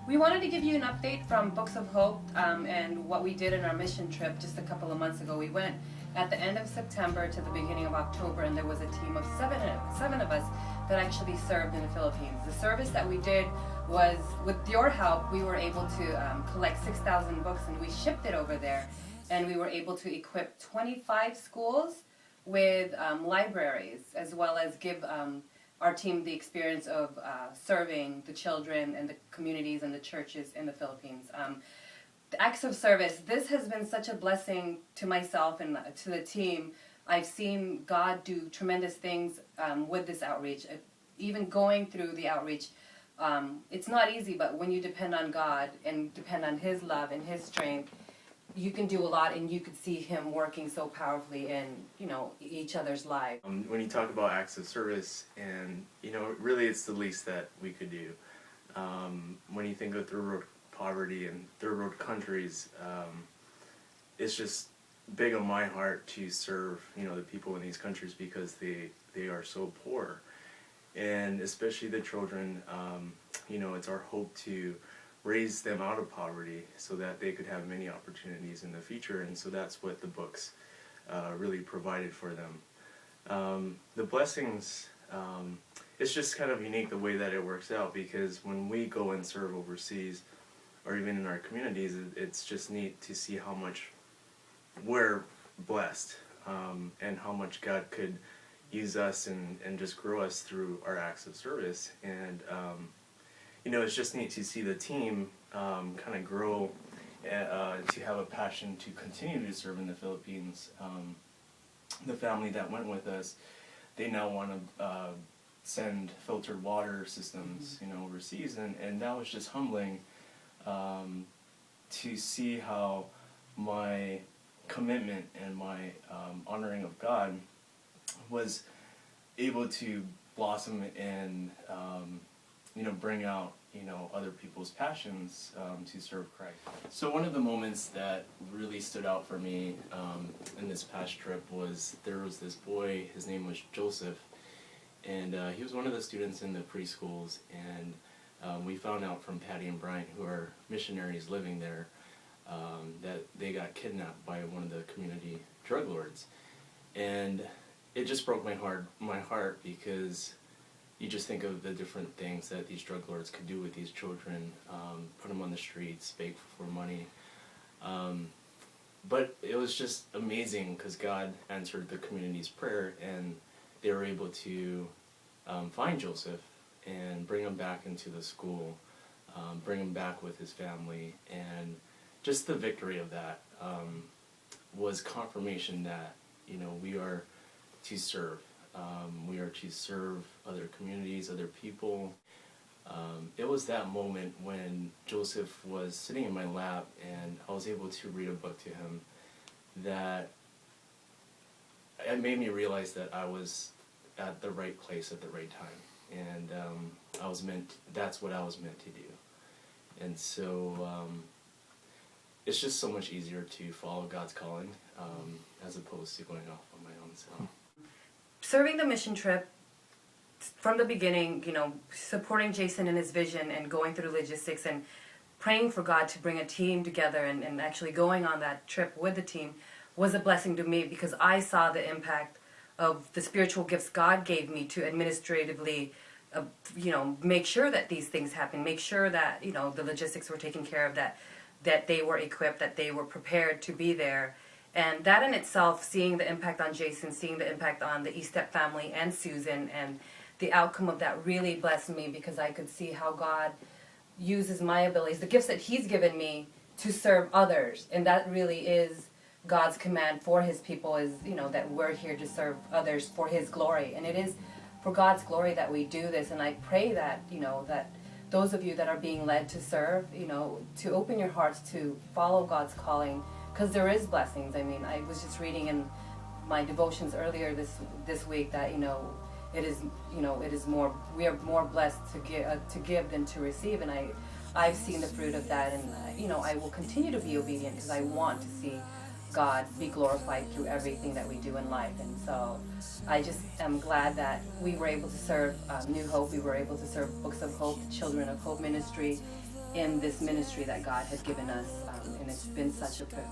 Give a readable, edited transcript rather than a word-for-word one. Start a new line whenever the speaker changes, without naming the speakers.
We wanted to give you an update from Books of Hope and what we did in our mission trip just a couple of months ago. We went at the end of September to the beginning of October, and there was a team of seven of us that actually served in the Philippines. The service that we did was, with your help, we were able to collect 6,000 books, and we shipped it over there, and we were able to equip 25 schools with libraries, as well as give our team the experience of serving the children and the communities and the churches in the Philippines. The acts of service, this has been such a blessing to myself and to the team. I've seen God do tremendous things with this outreach. Even going through the outreach, it's not easy, but when you depend on God and depend on His love and His strength, you can do a lot, and you could see Him working so powerfully in, each other's lives.
When you talk about acts of service, and really it's the least that we could do. When you think of third world poverty and third world countries, it's just big on my heart to serve the people in these countries, because they are so poor, and especially the children. It's our hope to raise them out of poverty so that they could have many opportunities in the future, and so that's what the books really provided for them. The blessings, it's just kind of unique the way that it works out, because when we go and serve overseas, or even in our communities, it's just neat to see how much we're blessed, and how much God could use us and just grow us through our acts of service. And it's just neat to see the team kind of grow, to have a passion to continue to serve in the Philippines. The family that went with us, they now want to send filtered water systems, overseas, and that was just humbling to see how my commitment and my honoring of God was able to blossom and bring out other people's passions to serve Christ. So one of the moments that really stood out for me in this past trip was, there was this boy, his name was Joseph, and he was one of the students in the preschools, and we found out from Patty and Brian, who are missionaries living there, that they got kidnapped by one of the community drug lords. And it just broke my heart, because you just think of the different things that these drug lords could do with these children, put them on the streets, beg for money. But it was just amazing, because God answered the community's prayer, and they were able to find Joseph and bring him back into the school, bring him back with his family, and just the victory of that was confirmation that we are to serve. We are to serve other communities, other people. It was that moment when Joseph was sitting in my lap and I was able to read a book to him, that it made me realize that I was at the right place at the right time, and that's what I was meant to do. And so it's just so much easier to follow God's calling as opposed to going off on my own. So
Serving the mission trip from the beginning, supporting Jasen in his vision and going through logistics and praying for God to bring a team together and actually going on that trip with the team was a blessing to me, because I saw the impact of the spiritual gifts God gave me to administratively, make sure that these things happen, make sure that, the logistics were taken care of, that they were equipped, that they were prepared to be there. And that in itself, seeing the impact on Jasen, seeing the impact on the Estep family and Susan, and the outcome of that really blessed me, because I could see how God uses my abilities, the gifts that He's given me, to serve others. And that really is God's command for His people, is, that we're here to serve others for His glory. And it is for God's glory that we do this. And I pray that, that those of you that are being led to serve, to open your hearts to follow God's calling, because there is blessings. I mean, I was just reading in my devotions earlier this week that it is more, we are more blessed to give than to receive, and I've seen the fruit of that, and I will continue to be obedient, because I want to see God be glorified through everything that we do in life. And so I just am glad that we were able to serve New Hope. We were able to serve Books of Hope, Children of Hope Ministry in this ministry that God had given us. And it's been such a privilege.